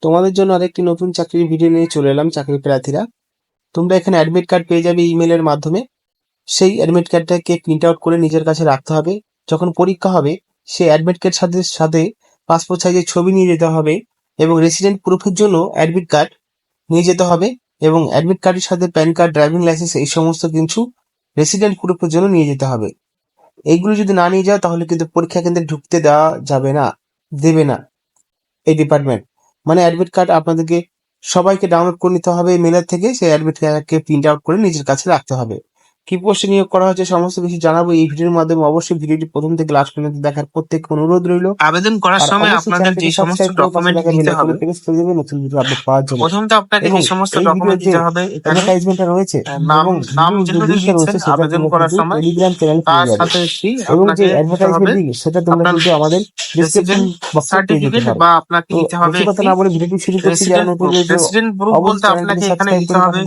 তোমাদের জন্য আরেকটি নতুন চাকরির ভিডিও নিয়ে চলে এলাম। চাকরি প্রার্থীরা, তোমরা এখানে অ্যাডমিট কার্ড পেয়ে যাবে ইমেলের মাধ্যমে। সেই অ্যাডমিট কার্ডটাকে প্রিন্ট আউট করে নিজের কাছে রাখতে হবে। যখন পরীক্ষা হবে সেই অ্যাডমিট কার্ড সাথে সাথে পাসপোর্ট সাইজের ছবি নিয়ে যেতে হবে এবং রেসিডেন্ট প্রুফের জন্য অ্যাডমিট কার্ড নিয়ে যেতে হবে এবং অ্যাডমিট কার্ডের সাথে প্যান কার্ড, ড্রাইভিং লাইসেন্স এই সমস্ত কিছু রেসিডেন্ট প্রুফের জন্য নিয়ে যেতে হবে। এইগুলো যদি না নিয়ে যাও তাহলে কিন্তু পরীক্ষা কেন্দ্রে ঢুকতে দেওয়া যাবে না, দেবে না এই ডিপার্টমেন্ট। মানে অ্যাডমিট কার্ড আপনাদেরকে সবাইকে ডাউনলোড করে নিতে হবে মেলার থেকে। সেই অ্যাডমিট কার্ডকে প্রিন্ট আউট করে নিজের কাছে রাখতে হবে। কি পোস্টে নিয়োগ করা হচ্ছে সমস্ত কিছু জানাবো এই ভিডিওর মাধ্যমে। অবশ্যই ভিডিওটি প্রথম থেকে লাস্ট পর্যন্ত দেখার প্রত্যেক অনুরোধ রইল। আবেদন করার সময় আপনাদের যে সমস্ত ডকুমেন্ট দিতে হবে, নতুন ভিডিও আপলোড পাওয়ার জন্য প্রথমত আপনাকে যে সমস্ত ডকুমেন্ট দিতে হবে, অ্যাডভার্টাইজমেন্টটা রয়েছে নাম যেটা দিচ্ছেন আবেদন করার সময় টেলিগ্রাম চ্যানেল তার সাথে এবং যে অ্যাডভার্টাইজমেন্ট সেটা তোমরা কিন্তু আমাদের ডেসক্রিপশন বক্সে পেয়ে যেতে পারো। বা আপনাকে দিতে হবে কথা না বলে ভিডিওটি শুরু করছি। যারা নতুন রয়েছে রেসিডেন্ট প্রুফ বলতে আপনাকে এখানে দিতে হবে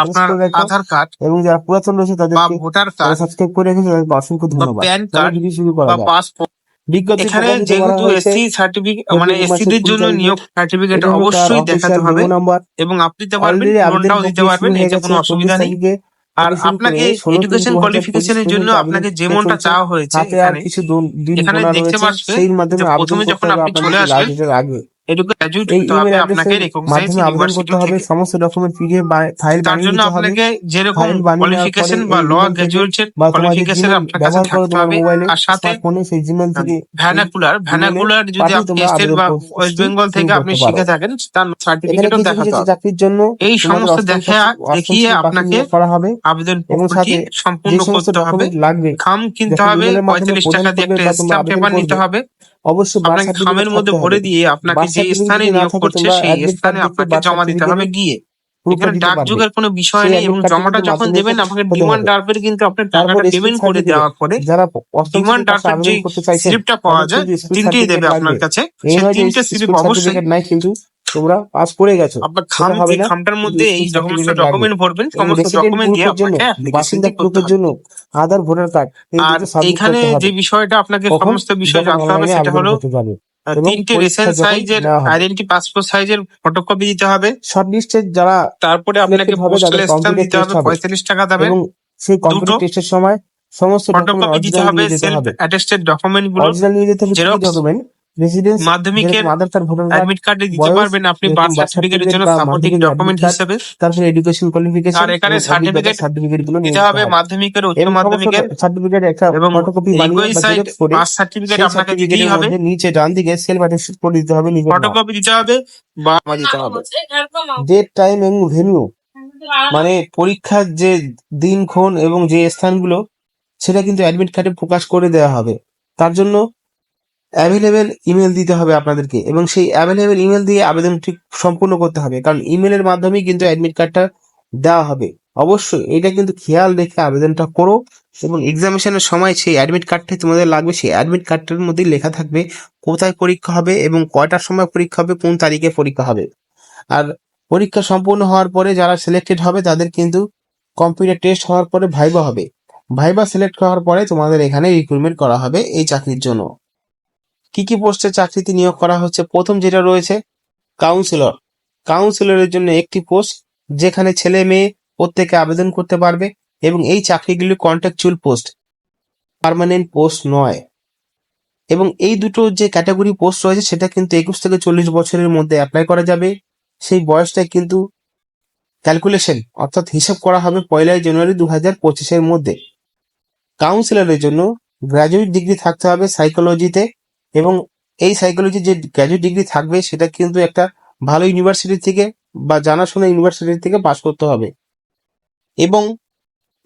আপনার আধার কার্ড, এবং যারা পুরাতন রয়েছে বা তাদেরকে ভোটার কার্ড, সাবস্ক্রাইব করে রেখেছে তাদেরকে অসংখ্য বা ধন্যবাদ। প্যান কার্ড, ভিডিও শুরু করা বা যাক। পাসপোর্ট। বিজ্ঞপ্তি এখানে প্রকাশিত করা যেহেতু হয়েছে এসসি সার্টিফিকেট মানে এসসিদের জন্য নিয়োগ সার্টিফিকেট এটা হলো তার অবশ্যই দেখাতে অফিসিয়াল হবে মেমো নাম্বার। এবং আপনি দিতে পারবেন, অলরেডি আবেদন লোনটাও দিতে প্রক্রিয়া পারবেন, শুরু হয়ে এতে গেছে কোনো অসুবিধা 24 নেই। তারিখে। আর আপনাকে এডুকেশন কোয়ালিফিকেশনের জন্য আপনাকে যে মনটা চাওয়া হয়েছে হাতে আর এখানে কিছু দিন এখানে গোনা দেখতে রয়েছে, পাচ্ছেন সেই মাধ্যমে যে আবেদন প্রথমে করতে যখন হবে আপনি চলে আপনাদের আসবেন লাস্টের আগে। গ্রাজুয়েট এই হতে ইমেল হবে আপনাকে অ্যাড্রেসের রেকগনাইজ মাধ্যমে আবেদন করতে ইউনিভার্সিটি হবে। থেকে। সমস্ত ডকুমেন্ট পিডিএফ ফাইল তার বানিয়ে জন্য নিতে হবে। আপনাকে যেরকম ফাইল বানিয়ে নেওয়ার পরে কোয়ালিফিকেশন বা এই ল জিমেল থেকে গ্রাজুয়েটের বা তোমার যে কোয়ালিফিকেশন জিমেল আপনার কাছে ব্যবহার করো থাকতে তোমার হবে। মোবাইলে, আর সাথে স্মার্টফোনে, সেই জিমেল থেকে ভ্যানাকুলার যদি পাঠিয়ে আপনি তোমরা স্টেট আবেদন বা ওয়েস্ট বেঙ্গল থেকে আপনি করতে পারো। শিখে থাকেন তার এখানে সার্টিফিকেটও কিছু দেখাতে কিছু হবে। চাকরির জন্য এই তোমাদের সমস্ত অষ্টম দেখিয়ে শ্রেণী পাশে আপনাকে নিয়োগ করা হবে আবেদন এবং প্রক্রিয়াটি সাথে যে সম্পূর্ণ সমস্ত করতে হবে। ডকুমেন্ট লাগবে খাম কিনতে যখন হবে, ইমেলের মাধ্যমে 45 প্রদান টাকা দিয়ে করবে একটা বা তোমরা স্ট্যাম্প আবেদন পেপার নিতে করবে, হবে। অবশ্যই বার্থ আপনাকে সার্টিফিকেট খামের মধ্যে থাকতে ভরে হবে। দিয়ে আপনাকে বার্থ যে সার্টিফিকেট স্থানে যদি না নিয়োগ থাকে করছে তোমরা সেই অ্যাডমিট কার্ড স্থানে দেখে আপনাকে বার্থ জমা দিতে হবে সার্টিফিকেট গিয়ে। প্রুফও এখানে দিতে পারবে। ডাকযোগের কোনো বিষয় সেই নেই এবং অ্যাডমিট কার্ডটা জমাটা কিন্তু যখন দেবেন মাধ্যমিকের আপনাকে হতে ডিমান্ড হবে। ড্রাফটের কিন্তু আপনার তারপর টাকাটা স্কুল পেমেন্ট করে সার্টিফিকেট, দেওয়ার পরে যারা অষ্টম ডিমান্ড শ্রেণীর পাশে ড্রাফটের যে আবেদন করতে চাইছেন স্লিপটা পাওয়া তাদের যায় কিন্তু স্কুল তিনটেই সার্টিফিকেট দেবে লাগবে। আপনার কাছে। এই সেই নয় যে তিনটে স্লিপ স্কুল অবশ্যই সার্টিফিকেট নাই কিন্তু তোমরা পাস করে গেছো, আপনার সেটা হবে এই না। খামটার মধ্যে এই স্কুল সমস্ত সার্টিফিকেট লাগবে ডকুমেন্ট ভরবেন, এবং সমস্ত রেসিডেন্ট ডকুমেন্ট দিয়ে প্রুফের জন্য, আপনাকে অ্যাপ্লিকেশনটি বাসিন্দা করতে প্রুফের হবে। জন্য আধার, ভোটার কার্ড এই আর দুটো সাবমিট এইখানে করতে যে হবে। বিষয়টা আপনাকে কখন? সমস্ত বিষয় যখন জানতে হবে অনলাইনে সেটা আবেদন হলো করতে যাবে এবং 3টে পরীক্ষা রেশন যখন সাইজের নেওয়া হবে। আইডেন্টি পাসপোর্ট সাইজের ফটোকপি দিতে হবে। শর্ট লিস্টের যারা তারপরে আপনাকে সিলেক্টেড হবে পোস্টাল তাদের স্ট্যাম্প কম্পিউটার দিতে টেস্ট হবে, হবে 45 টাকা দেবে। এবং সেই দুটো কম্পিউটার টেস্টের সময় সমস্ত ডকুমেন্ট ফটোকপি দিতে অরিজিনাল হবে, নিয়ে যেতে সেলফ হবে। অ্যাটেস্টেড ডকুমেন্ট গুলো, অরিজিনাল নিয়ে যেতে হবে কি জেরক্স, ডকুমেন্ট? রেসিডেন্স, মাধ্যমিকের যেরকম আধার কার্ড, ভোটার কার্ড, অ্যাডমিট কার্ডে দিতে বয়স, পারবেন আপনি যেরকম বার্থ বার্থ সার্টিফিকেটের জন্য বা সাপোর্টিং মাধ্যমিক অ্যাডমিট ডকুমেন্ট কার্ড, হিসেবে। তারপরে এডুকেশন কোয়ালিফিকেশন আর এখানে এবং অভিজ্ঞতার সার্টিফিকেট সার্টিফিকেট গুলো নিয়ে দিতে যেতে হবে হবে মাধ্যমিকের, উচ্চ এবং সমস্ত মাধ্যমিকের, সার্টিফিকেট একটা এবং ফটোকপি বানিয়ে বা রিকোয়েস্ট জেরক্স করে পাস সার্টিফিকেট সেই আপনাকে দিতেই সার্টিফিকেটের হবে। মধ্যে নিচে ডান দিকে সেলফ অ্যাটেস্টেড করে দিতে হবে নিজের নাম, ফটোকপি দিতে হবে বা জমা দিতে হবে। ডেট, টাইম এবং ভেন্যু, মানে পরীক্ষার যে দিনক্ষণ এবং যে স্থানগুলো সেটা কিন্তু অ্যাডমিট কার্ডে প্রকাশ করে দেওয়া হবে। তার জন্য অ্যাভেলেবেল ইমেল দিতে হবে আপনাদেরকে এবং সেই অ্যাভেলেবেল ইমেল দিয়ে আবেদনটি সম্পূর্ণ করতে হবে, কারণ ইমেলের মাধ্যমেই কিন্তু অ্যাডমিট কার্ডটা দেওয়া হবে। অবশ্যই এটা কিন্তু খেয়াল রেখে আবেদনটা করো এবং এক্সামিনেশনের সময় সেই অ্যাডমিট কার্ডটাই তোমাদের লাগবে। সেই অ্যাডমিট কার্ডটার মধ্যেই লেখা থাকবে কোথায় পরীক্ষা হবে এবং কয়টার সময় পরীক্ষা হবে, কোন তারিখে পরীক্ষা হবে। আর পরীক্ষা সম্পূর্ণ হওয়ার পরে যারা সিলেক্টেড হবে তাদের কিন্তু কম্পিউটার টেস্ট হওয়ার পরে ভাইবা হবে। ভাইবা সিলেক্ট হওয়ার পরে তোমাদের এখানে রিক্রুটমেন্ট করা হবে এই চাকরির জন্য। কি কি পোস্টে চাকরিতে নিয়োগ করা হচ্ছে? প্রথম যেটা রয়েছে কাউন্সিলর। কাউন্সিলরের জন্য একটি পোস্ট, যেখানে ছেলে মেয়ে প্রত্যেকে আবেদন করতে পারবে এবং এই চাকরিগুলি কন্ট্রাকচুয়াল পোস্ট, পার্মানেন্ট পোস্ট নয়। এবং এই দুটো যে ক্যাটাগরি পোস্ট রয়েছে সেটা কিন্তু 21 থেকে 40 বছরের মধ্যে অ্যাপ্লাই করা যাবে। সেই বয়সটা কিন্তু ক্যালকুলেশন অর্থাৎ হিসাব করা হবে 1 জানুয়ারি 2025-এর মধ্যে। কাউন্সিলরের জন্য গ্র্যাজুয়েট ডিগ্রি থাকতে হবে সাইকোলজিতে এবং এই সাইকোলজি যে গ্র্যাজুয়েট ডিগ্রি থাকবে সেটা কিন্তু একটা ভালো ইউনিভার্সিটি থেকে বা জানাশোনা ইউনিভার্সিটি থেকে পাশ করতে হবে। এবং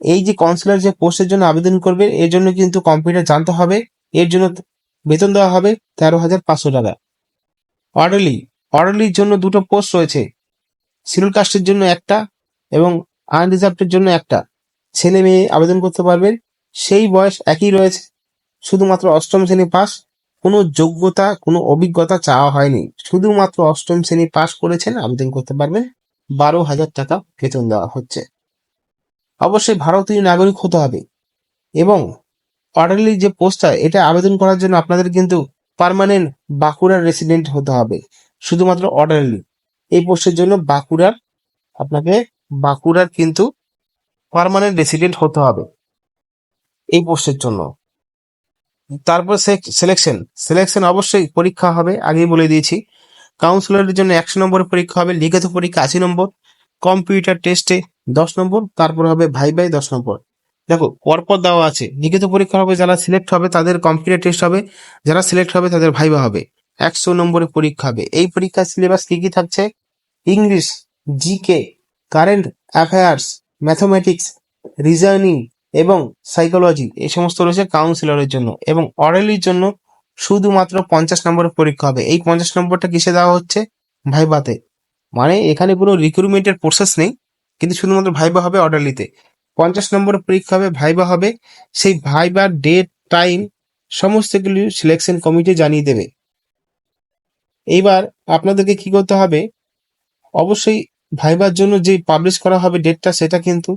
এই যে কাউন্সিলর যে পোস্টের জন্য আবেদন করবে এর জন্য কিন্তু কম্পিউটার জানতে হবে। এর জন্য বেতন দেওয়া হবে 13,500 টাকা। অর্ডারলির জন্য দুটো পোস্ট রয়েছে, শিডিউল কাস্টের জন্য একটা এবং আনরিজার্ভের জন্য একটা। ছেলে মেয়ে আবেদন করতে পারবেন, সেই বয়স একই রয়েছে, শুধুমাত্র অষ্টম শ্রেণী পাস, কোনো যোগ্যতা কোনো অভিজ্ঞতা চাওয়া হয়নি, শুধুমাত্র অষ্টম শ্রেণী পাস করেছেন আবেদন করতে পারবেন। 12,000 টাকা বেতন দেওয়া হচ্ছে। অবশ্যই ভারতীয় নাগরিক হতে হবে এবং অর্ডারলি যে পোস্টটা এটা আবেদন করার জন্য আপনাদের কিন্তু পার্মানেন্ট বাঁকুড়ার রেসিডেন্ট হতে হবে। শুধুমাত্র অর্ডারলি। এই পোস্টের জন্য বাঁকুড়ার কিন্তু পার্মানেন্ট রেসিডেন্ট হতে হবে এই পোস্টের জন্য। তারপর সিলেকশন অবশ্যই পরীক্ষা হবে, আগেই বলে দিয়েছি। কাউন্সিলরের জন্য 100 নম্বরের পরীক্ষা হবে, লিখিত পরীক্ষা 80 নম্বর, কম্পিউটার টেস্টে 10 নম্বর, তারপর হবে ভাইভাই 10 নম্বর। দেখো পরপর দেওয়া আছে, লিখিত পরীক্ষা হবে, যারা সিলেক্ট হবে তাদের কম্পিউটার টেস্ট হবে, যারা সিলেক্ট হবে তাদের ভাইভা হবে, 100 নম্বরের পরীক্ষা হবে। এই পরীক্ষার সিলেবাস কি কি থাকছে? English, GK, current affairs, mathematics, reasoning এবং সাইকোলজি, এই সমস্ত রয়েছে কাউন্সিলরের জন্য। এবং অরালির জন্য শুধুমাত্র 50 নম্বরের পরীক্ষা হবে। এই 50 নম্বরটা কিসে দেওয়া হচ্ছে? ভাইভাতে। মানে এখানে কোনো রিক্রুটমেন্টের প্রসেস নেই, কিন্তু শুধুমাত্র ভাইভা হবে অর্ডারলিতে। 50 নম্বরের পরীক্ষা হবে, ভাইভা হবে। সেই ভাইবার ডেট, টাইম সমস্ত কিছু সিলেকশন কমিটি জানিয়ে দেবে। এইবার আপনাদেরকে কি করতে হবে? অবশ্যই ভাইবার জন্য যে পাবলিশ করা হবে ডেটটা, সেটা কিন্তু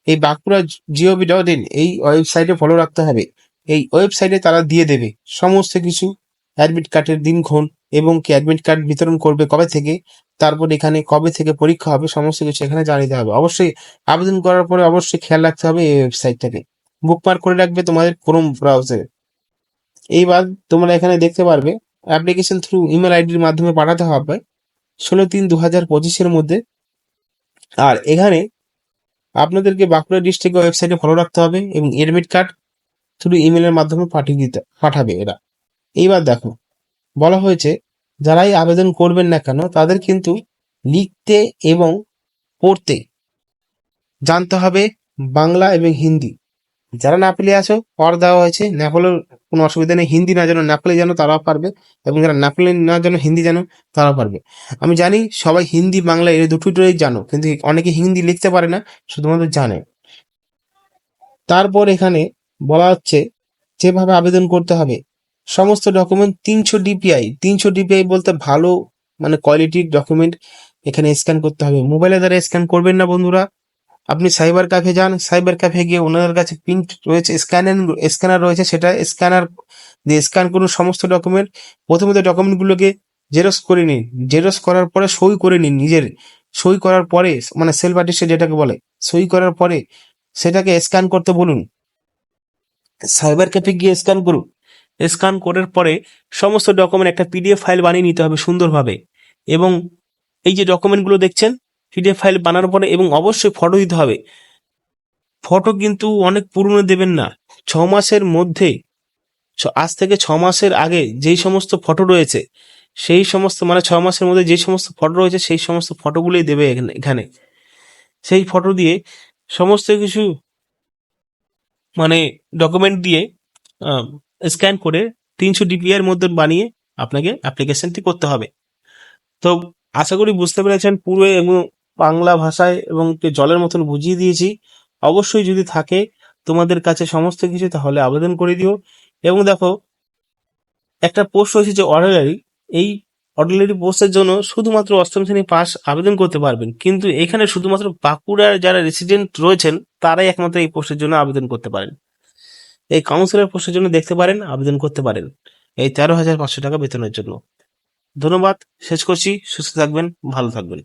এই বাঁকুড়া gov.in এই ওয়েবসাইটে ফলো রাখতে হবে। এই ওয়েবসাইটে তারা দিয়ে দেবে সমস্ত কিছু, অ্যাডমিট কার্ডের দিনক্ষণ এবং কি অ্যাডমিট কার্ড বিতরণ করবে কবে থেকে, তারপর এখানে কবে থেকে পরীক্ষা হবে, সমস্ত কিছু এখানে জানিয়ে দেওয়া হবে। অবশ্যই আবেদন করার পরে অবশ্যই খেয়াল রাখতে হবে এই ওয়েবসাইটটাকে বুকমার্ক করে রাখবে তোমাদের ক্রোম ব্রাউজারে। এইবার তোমরা এখানে দেখতে পারবে অ্যাপ্লিকেশন থ্রু ইমেল আইডির মাধ্যমে পাঠাতে হবে 16/3/2025 মধ্যে। আর এখানে আপনাদেরকে বাঁকুড়া ডিস্ট্রিক্ট ওয়েবসাইটে ফলো রাখতে হবে এবং এডমিট কার্ড থ্রু ইমেলের মাধ্যমে পাঠাবে এরা। এইবার দেখো বলা হয়েছে যারাই আবেদন করবেন না কেন তাদের কিন্তু লিখতে এবং পড়তে জানতে হবে বাংলা এবং হিন্দি। যারা নেপালি আছো পর দেওয়া হয়েছে, নেপালের কোনো অসুবিধা নেই, হিন্দি না জানো নেপালি জানো তারাও পারবে, এবং যারা নেপালি না জানো হিন্দি জানো তারাও পারবে। আমি জানি সবাই হিন্দি বাংলা এর দুটোই জানো, কিন্তু অনেকে হিন্দি লিখতে পারে না, শুধুমাত্র জানে। তারপর এখানে বলা হচ্ছে যেভাবে আবেদন করতে হবে, সমস্ত ডকুমেন্ট 300 DPI বলতে ভালো মানে কোয়ালিটির ডকুমেন্ট এখানে স্ক্যান করতে হবে। মোবাইলের দ্বারা স্ক্যান করবেন না বন্ধুরা, আপনি সাইবার ক্যাফে যান, সাইবার ক্যাফে গিয়ে ওনাদের কাছে প্রিন্ট রয়েছে, স্ক্যানার রয়েছে, সেটা স্ক্যানার দিয়ে স্ক্যান করুন সমস্ত ডকুমেন্ট। প্রথমত ডকুমেন্টগুলোকে জেরক্স করে নিন, জেরক্স করার পরে সই করে নিন, নিজের সই করার পরে মানে সেলফ অ্যাটেস্টেড যেটাকে বলে, সই করার পরে সেটাকে স্ক্যান করতে বলুন। সাইবার ক্যাফে গিয়ে স্ক্যান করুন, স্ক্যান করার পরে সমস্ত ডকুমেন্ট একটা PDF ফাইল বানিয়ে নিতে হবে সুন্দরভাবে। এবং এই যে ডকুমেন্টগুলো দেখছেন PDF ফাইল বানানোর পরে, এবং অবশ্যই ফটো দিতে হবে। ফটো কিন্তু অনেক পুরনো দেবেন না, 6 মাসের মধ্যে, আজ থেকে 6 মাসের আগে যেই সমস্ত ফটো রয়েছে সেই সমস্ত মানে 6 মাসের মধ্যে যেই সমস্ত ফটো রয়েছে সেই সমস্ত ফটোগুলোই দেবে এখানে। সেই ফটো দিয়ে সমস্ত কিছু মানে ডকুমেন্ট দিয়ে স্ক্যান করে 300 DPI এর মধ্যে বানিয়ে আপনাকে অ্যাপ্লিকেশনটি করতে হবে। তো আশা করি বুঝতে পেরেছেন পুরো এবং বাংলা ভাষায় এবং জলের মতন বুঝিয়ে দিয়েছি। অবশ্যই যদি থাকে তোমাদের কাছে সমস্ত কিছু তাহলে আবেদন করে দিও। এবং দেখো একটা পোস্ট রয়েছে যে অর্ডিনারি, এই অর্ডিনারি পোস্টের জন্য শুধুমাত্র 8ম শ্রেণী পাস আবেদন করতে পারবেন, কিন্তু এখানে শুধুমাত্র বাঁকুড়ার যারা রেসিডেন্ট রয়েছেন তারাই একমাত্র এই পোস্টের জন্য আবেদন করতে পারেন। এই কাউন্সিলর পোস্টের জন্য দেখতে পারেন, আবেদন করতে পারেন এই 13,500 টাকা বেতনের জন্য। ধন্যবাদ, শেষ করছি। সুস্থ থাকবেন, ভালো থাকবেন।